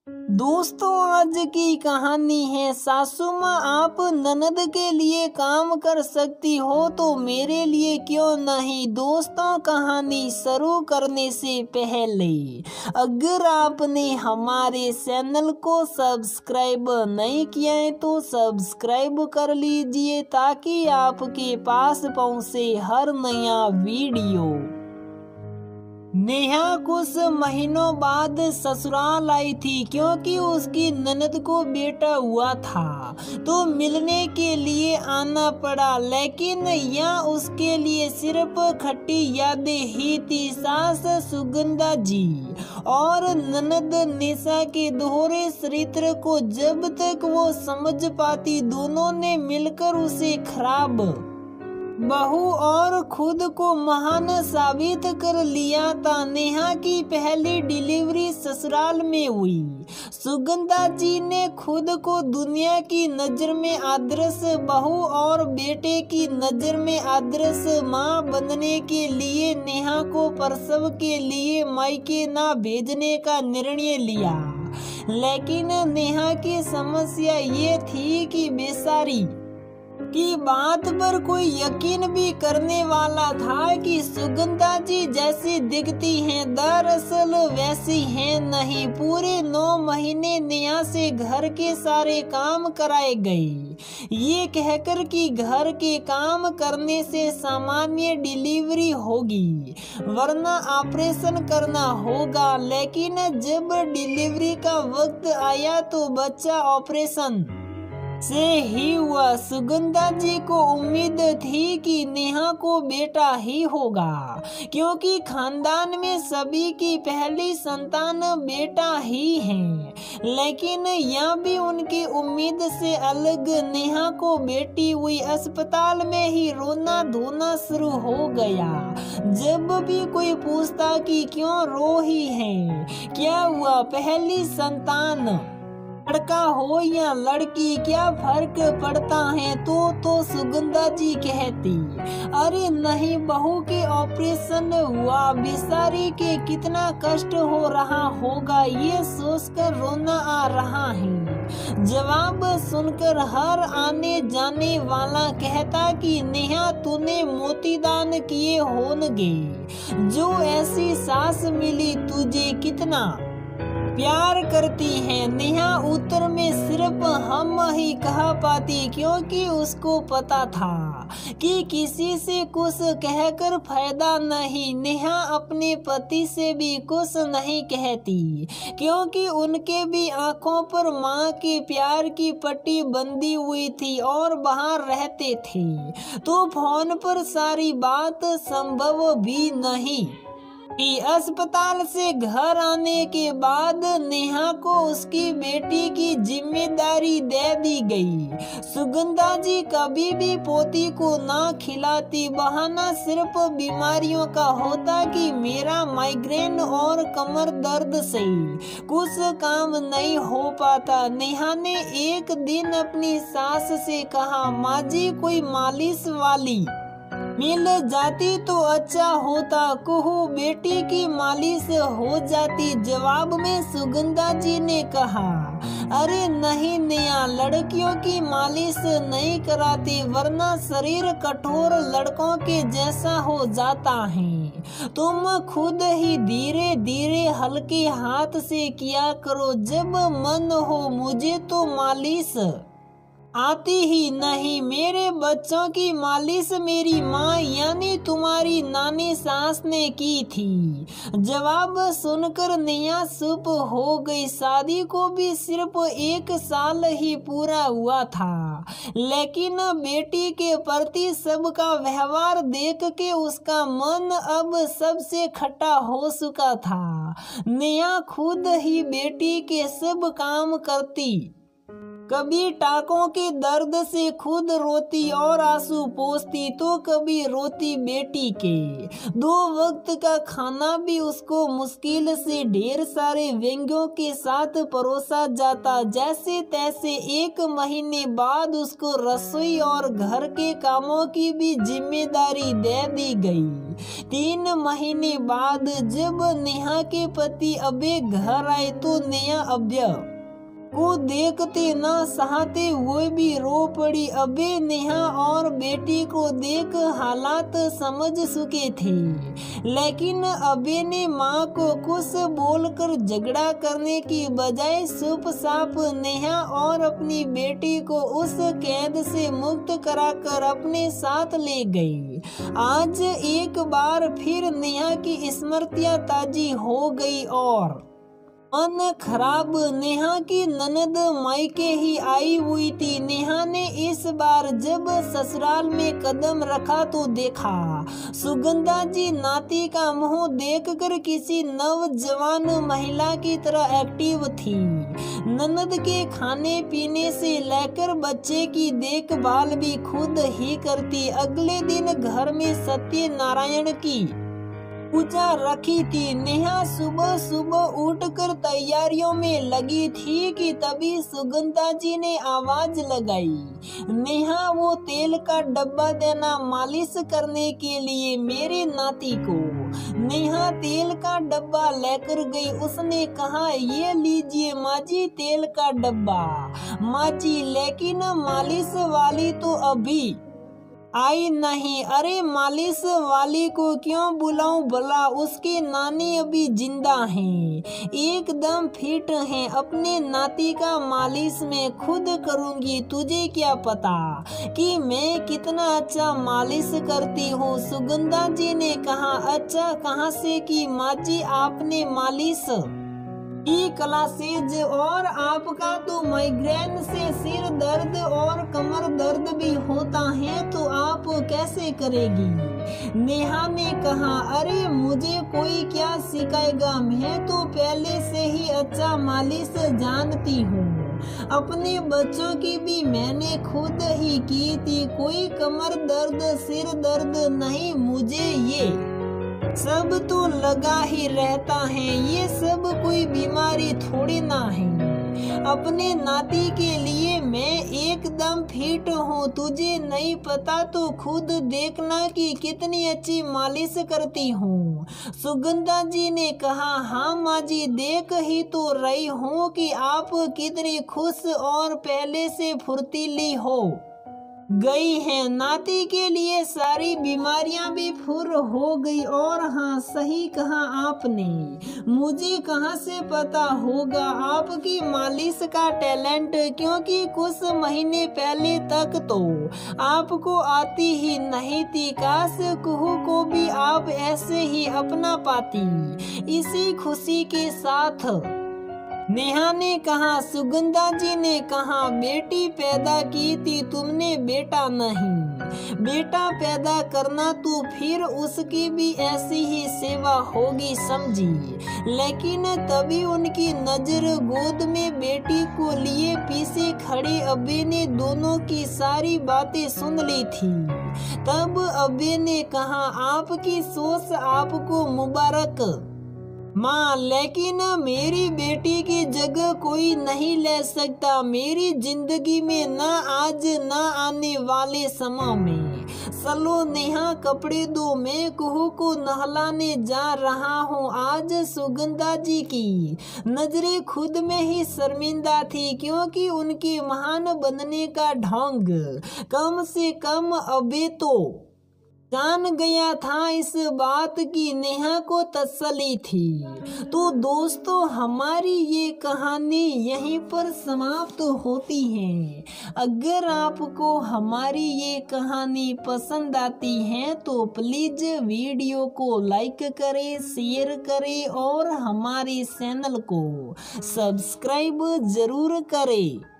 दोस्तों, आज की कहानी है सासू माँ आप ननद के लिए काम कर सकती हो तो मेरे लिए क्यों नहीं। दोस्तों, कहानी शुरू करने से पहले अगर आपने हमारे चैनल को सब्सक्राइब नहीं किया है तो सब्सक्राइब कर लीजिए ताकि आपके पास पहुँचे हर नया वीडियो। नेहा कुछ महीनों बाद ससुराल आई थी क्योंकि उसकी ननद को बेटा हुआ था तो मिलने के लिए आना पड़ा। लेकिन यहाँ उसके लिए सिर्फ खट्टी यादें ही थी। सास सुगंधा जी और ननद निशा के दोहरे चरित्र को जब तक वो समझ पाती दोनों ने मिलकर उसे खराब बहू और खुद को महान साबित कर लिया था। नेहा की पहली डिलीवरी ससुराल में हुई। सुगंधा जी ने खुद को दुनिया की नजर में आदर्श बहू और बेटे की नजर में आदर्श माँ बनने के लिए नेहा को प्रसव के लिए मायके ना भेजने का निर्णय लिया। लेकिन नेहा की समस्या ये थी कि बेचारी की बात पर कोई यकीन भी करने वाला था कि सुगंधा जी जैसी दिखती हैं दरअसल वैसी हैं नहीं। पूरे 9 महीने नेहा से घर के सारे काम कराए गए, ये कहकर कि घर के काम करने से सामान्य डिलीवरी होगी वरना ऑपरेशन करना होगा। लेकिन जब डिलीवरी का वक्त आया तो बच्चा ऑपरेशन से ही हुआ। सुगंधा जी को उम्मीद थी कि नेहा को बेटा ही होगा क्योंकि खानदान में सभी की पहली संतान बेटा ही है। लेकिन यह भी उनकी उम्मीद से अलग नेहा को बेटी हुई। अस्पताल में ही रोना धोना शुरू हो गया। जब भी कोई पूछता कि क्यों रो ही है, क्या हुआ, पहली संतान लड़का हो या लड़की क्या फर्क पड़ता है, तो सुगंधा जी कहती अरे नहीं, बहू के ऑपरेशन हुआ, बेचारी के कितना कष्ट हो रहा होगा, ये सोचकर रोना आ रहा है। जवाब सुनकर हर आने जाने वाला कहता कि नेहा तूने मोतीदान किए होंगे, जो ऐसी सास मिली तुझे कितना प्यार करती है। नेहा उत्तर में सिर्फ हम ही कह पाती क्योंकि उसको पता था कि किसी से कुछ कहकर फायदा नहीं। नेहा अपने पति से भी कुछ नहीं कहती क्योंकि उनके भी आंखों पर माँ के प्यार की पट्टी बंधी हुई थी और बाहर रहते थे तो फोन पर सारी बात संभव भी नहीं। अस्पताल से घर आने के बाद नेहा को उसकी बेटी की जिम्मेदारी दे दी गई। सुगंधा जी कभी भी पोती को ना खिलाती, बहाना सिर्फ बीमारियों का होता कि मेरा माइग्रेन और कमर दर्द से कुछ काम नहीं हो पाता। नेहा ने एक दिन अपनी सास से कहा, माँ जी कोई मालिश वाली मिल जाती तो अच्छा होता, कहूँ बेटी की मालिश हो जाती। जवाब में सुगंधा जी ने कहा, अरे नहीं नेहा, लड़कियों की मालिश नहीं कराती वरना शरीर कठोर लड़कों के जैसा हो जाता है। तुम खुद ही धीरे धीरे हल्के हाथ से किया करो, जब मन हो। मुझे तो मालिश आती ही नहीं, मेरे बच्चों की मालिश मेरी माँ यानी तुम्हारी नानी सास ने की थी। जवाब सुनकर नेहा चुप हो गई। शादी को भी सिर्फ 1 साल ही पूरा हुआ था, लेकिन बेटी के प्रति सबका व्यवहार देख के उसका मन अब सबसे खट्टा हो चुका था। नेहा खुद ही बेटी के सब काम करती कभी टाकों के दर्द से खुद रोती और आंसू पोंछती तो कभी रोती बेटी के। 2 वक्त का खाना भी उसको मुश्किल से ढेर सारे व्यंग्यों के साथ परोसा जाता। जैसे तैसे 1 महीने बाद उसको रसोई और घर के कामों की भी जिम्मेदारी दे दी गई। 3 महीने बाद जब नेहा के पति अभय घर आए तो नेहा अभय को देखते न सहते हुए भी रो पड़ी। अभय नेहा और बेटी को देख हालात समझ चुके थे, लेकिन अभय ने माँ को कुछ बोलकर झगड़ा करने की बजाय चुपचाप नेहा और अपनी बेटी को उस कैद से मुक्त कराकर अपने साथ ले गई। आज एक बार फिर नेहा की स्मृतियाँ ताजी हो गई और मन खराब। नेहा की ननद मायके ही आई हुई थी। नेहा ने इस बार जब ससुराल में कदम रखा तो देखा सुगंधा जी नाती का मुंह देखकर किसी नवजवान महिला की तरह एक्टिव थी। ननद के खाने पीने से लेकर बच्चे की देखभाल भी खुद ही करती। अगले दिन घर में सत्यनारायण की पूजा रखी थी। नेहा सुबह सुबह उठकर तैयारियों में लगी थी कि तभी सुगंधा जी ने आवाज लगाई, नेहा वो तेल का डब्बा देना मालिश करने के लिए मेरे नाती को। नेहा तेल का डब्बा लेकर गई। उसने कहा, ये लीजिए माँ जी तेल का डब्बा। माँ जी, लेकिन मालिश वाली तो अभी आई नहीं। अरे मालिश वाली को क्यों बुलाऊं भला, उसकी नानी अभी जिंदा हैं, एकदम फिट हैं। अपने नाती का मालिश मैं खुद करूंगी। तुझे क्या पता कि मैं कितना अच्छा मालिश करती हूँ। सुगंधा जी ने कहा, अच्छा कहाँ से की माँ जी आपने मालिश? क्लासेज और आपका तो माइग्रेन से सिर दर्द और कमर दर्द भी होता है तो आप कैसे करेगी? नेहा ने कहा, अरे मुझे कोई क्या सिखाएगा, मैं तो पहले से ही अच्छा मालिश जानती हूँ। अपने बच्चों की भी मैंने खुद ही की थी। कोई कमर दर्द सिर दर्द नहीं, मुझे ये सब तो लगा ही रहता है। ये सब कोई बीमारी थोड़ी ना है। अपने नाती के लिए मैं एकदम फिट हूँ। तुझे नहीं पता तो खुद देखना कि कितनी अच्छी मालिश करती हूँ। सुगंधा जी ने कहा, हाँ माँ जी, देख ही तो रही हूँ कि आप कितनी खुश और पहले से फुर्तीली हो गई है। नाती के लिए सारी बीमारियां भी फुर हो गई। और हाँ, सही कहा आपने, मुझे कहाँ से पता होगा आपकी मालिश का टैलेंट, क्योंकि कुछ महीने पहले तक तो आपको आती ही नहीं थी। काश कुहू को भी आप ऐसे ही अपना पाती। इसी खुशी के साथ नेहा ने कहा, सुगंधा जी ने कहा, बेटी पैदा की थी तुमने, बेटा नहीं। बेटा पैदा करना तो फिर उसकी भी ऐसी ही सेवा होगी, समझी। लेकिन तभी उनकी नजर गोद में बेटी को लिए पीछे खड़े अभय ने दोनों की सारी बातें सुन ली थी। तब अभय ने कहा, आपकी सोच आपको मुबारक माँ, लेकिन मेरी बेटी की जगह कोई नहीं ले सकता मेरी जिंदगी में, न आज न आने वाले समय में। चलो नेहा कपड़े दो, मैं कुहू को नहलाने जा रहा हूँ। आज सुगंधा जी की नजरें खुद में ही शर्मिंदा थी, क्योंकि उनके महान बनने का ढंग कम से कम अभय तो जान गया था। इस बात की नेहा को तसल्ली थी। तो दोस्तों, हमारी ये कहानी यहीं पर समाप्त होती है। अगर आपको हमारी ये कहानी पसंद आती है तो प्लीज वीडियो को लाइक करें, शेयर करें और हमारे चैनल को सब्सक्राइब जरूर करें।